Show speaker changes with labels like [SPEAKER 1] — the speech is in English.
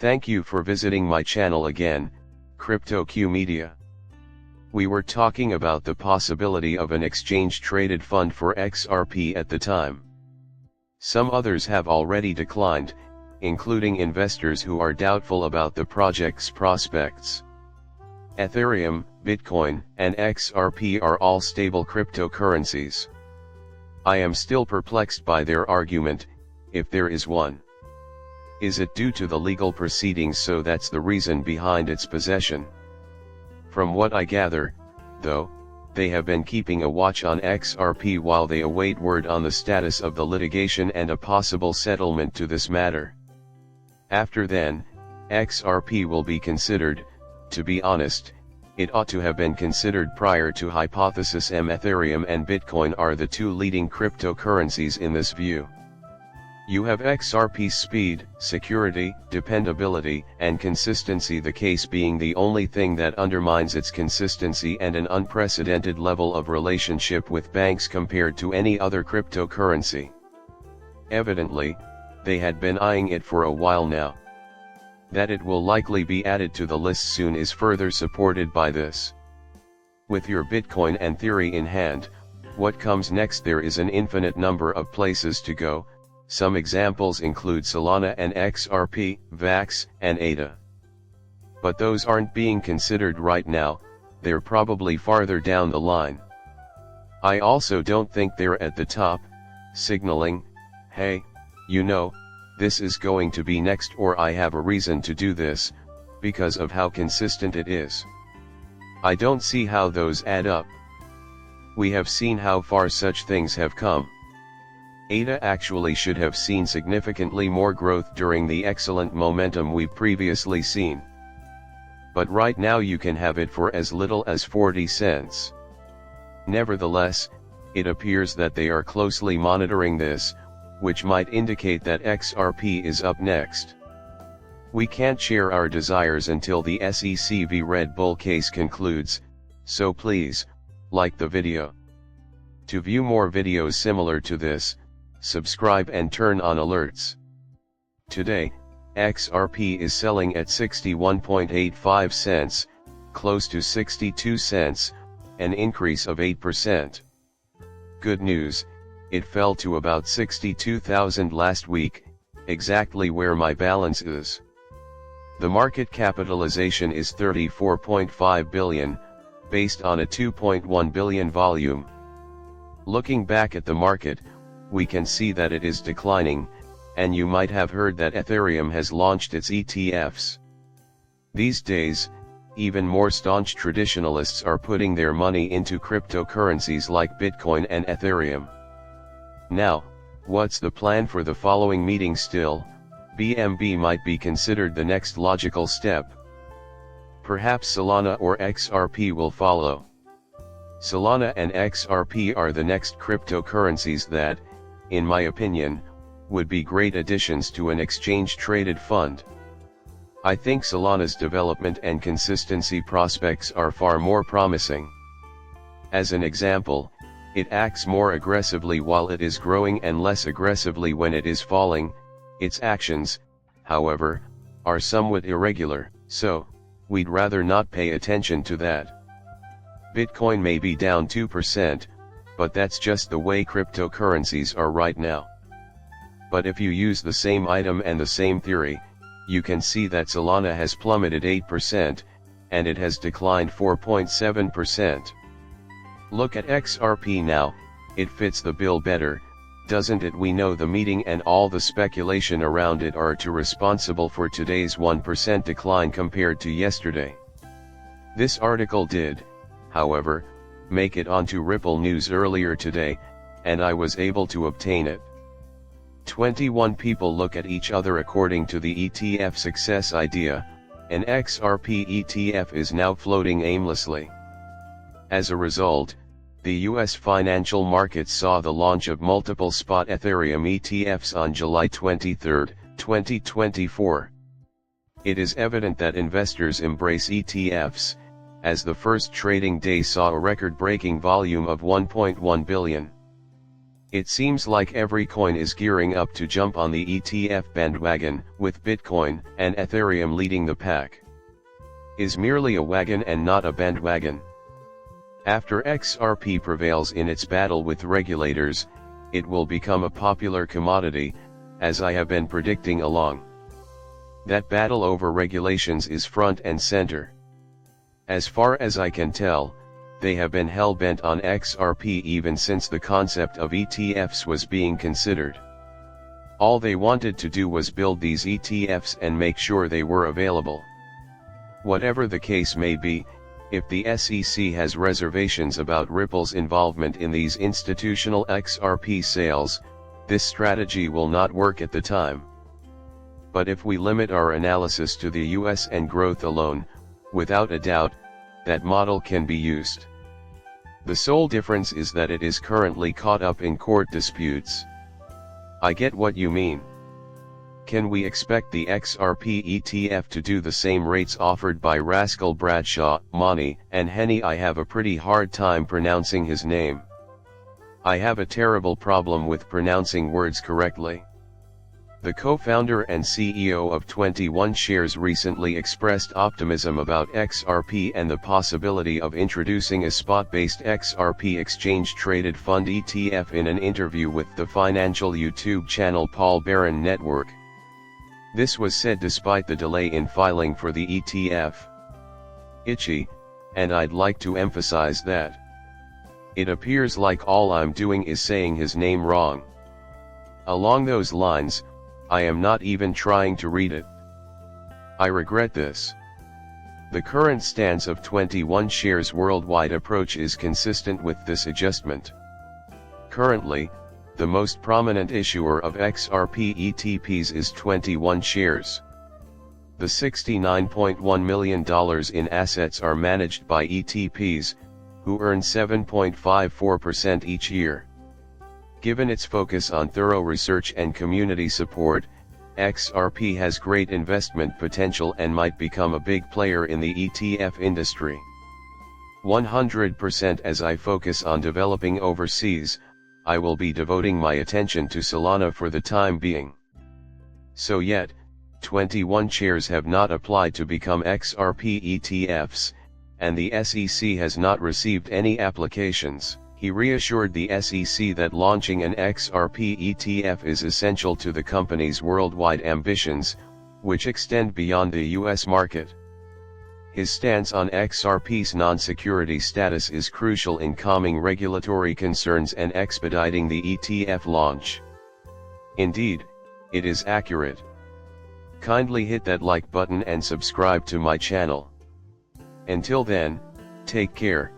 [SPEAKER 1] Thank you for visiting my channel again, CryptoQ Media. We were talking about the possibility of an exchange-traded fund for XRP at the time. Some others have already declined, including investors who are doubtful about the project's prospects. Ethereum, Bitcoin, and XRP are all stable cryptocurrencies. I am still perplexed by their argument, if there is one. Is it due to the legal proceedings, so that's the reason behind its possession? From what I gather, though, they have been keeping a watch on XRP while they await word on the status of the litigation and a possible settlement to this matter. After then, XRP will be considered. To be honest, it ought to have been considered prior to Hypothesis M. Ethereum and Bitcoin are the two leading cryptocurrencies in this view. You have XRP's speed, security, dependability, and consistency, the case being the only thing that undermines its consistency, and an unprecedented level of relationship with banks compared to any other cryptocurrency. Evidently, they had been eyeing it for a while now. That it will likely be added to the list soon is further supported by this. With your Bitcoin and theory in hand, what comes next? There is an infinite number of places to go. Some examples include Solana and XRP, VAX, and ADA. But those aren't being considered right now, they're probably farther down the line. I also don't think they're at the top, signaling, hey, you know, this is going to be next, or I have a reason to do this, because of how consistent it is. I don't see how those add up. We have seen how far such things have come. ADA actually should have seen significantly more growth during the excellent momentum we've previously seen. But right now you can have it for as little as 40 cents. Nevertheless, it appears that they are closely monitoring this, which might indicate that XRP is up next. We can't share our desires until the SEC v Red Bull case concludes, so please, like the video. To view more videos similar to this, subscribe and turn on alerts. Today, XRP is selling at 61.85 cents, close to 62 cents, an increase of 8%. Good news, it fell to about 62,000 last week, exactly where my balance is. The market capitalization is 34.5 billion, based on a 2.1 billion volume. Looking back at the market, we can see that it is declining, and you might have heard that Ethereum has launched its ETFs. These days, even more staunch traditionalists are putting their money into cryptocurrencies like Bitcoin and Ethereum. Now, what's the plan for the following meeting? Still, BNB might be considered the next logical step. Perhaps Solana or XRP will follow. Solana and XRP are the next cryptocurrencies that, in my opinion, would be great additions to an exchange-traded fund. I think Solana's development and consistency prospects are far more promising. As an example, it acts more aggressively while it is growing and less aggressively when it is falling. Its actions, however, are somewhat irregular, so we'd rather not pay attention to that. Bitcoin may be down 2%, but that's just the way cryptocurrencies are right now. But if you use the same item and the same theory, you can see that Solana has plummeted 8%, and it has declined 4.7%. Look at XRP now, it fits the bill better, doesn't it? We know the meeting and all the speculation around it are responsible for today's 1% decline compared to yesterday. This article did, however, make it onto Ripple News earlier today, and I was able to obtain it. 21 people look at each other according to the ETF success idea. An XRP ETF is now floating aimlessly. As a result, the US financial markets saw the launch of multiple spot Ethereum ETFs on July 23, 2024. It is evident that investors embrace ETFs, as the first trading day saw a record-breaking volume of 1.1 billion. It seems like every coin is gearing up to jump on the ETF bandwagon, with Bitcoin and Ethereum leading the pack. Is merely a wagon and not a bandwagon. After XRP prevails in its battle with regulators, it will become a popular commodity, as I have been predicting along. That battle over regulations is front and center. As far as I can tell, they have been hell-bent on XRP even since the concept of ETFs was being considered. All they wanted to do was build these ETFs and make sure they were available. Whatever the case may be, if the SEC has reservations about Ripple's involvement in these institutional XRP sales, this strategy will not work at the time. But if we limit our analysis to the US and growth alone, without a doubt, that model can be used. The sole difference is that it is currently caught up in court disputes. I get what you mean. Can we expect the XRP ETF to do the same rates offered by Rascal Bradshaw, Money, and Henny? I have a pretty hard time pronouncing his name. I have a terrible problem with pronouncing words correctly. The co-founder and CEO of 21 Shares recently expressed optimism about XRP and the possibility of introducing a spot-based XRP exchange-traded fund ETF in an interview with the financial YouTube channel Paul Barron Network. This was said despite the delay in filing for the ETF. Itchy, and I'd like to emphasize that. It appears like all I'm doing is saying his name wrong. Along those lines, I am not even trying to read it. I regret this. The current stance of 21 Shares' worldwide approach is consistent with this adjustment. Currently, the most prominent issuer of XRP ETPs is 21 Shares. The $69.1 million in assets are managed by ETPs, who earn 7.54% each year. Given its focus on thorough research and community support, XRP has great investment potential and might become a big player in the ETF industry. 100% as I focus on developing overseas, I will be devoting my attention to Solana for the time being. So yet, 21 Shares have not applied to become XRP ETFs, and the SEC has not received any applications. He reassured the SEC that launching an XRP ETF is essential to the company's worldwide ambitions, which extend beyond the US market. His stance on XRP's non-security status is crucial in calming regulatory concerns and expediting the ETF launch. Indeed, it is accurate. Kindly hit that like button and subscribe to my channel. Until then, take care.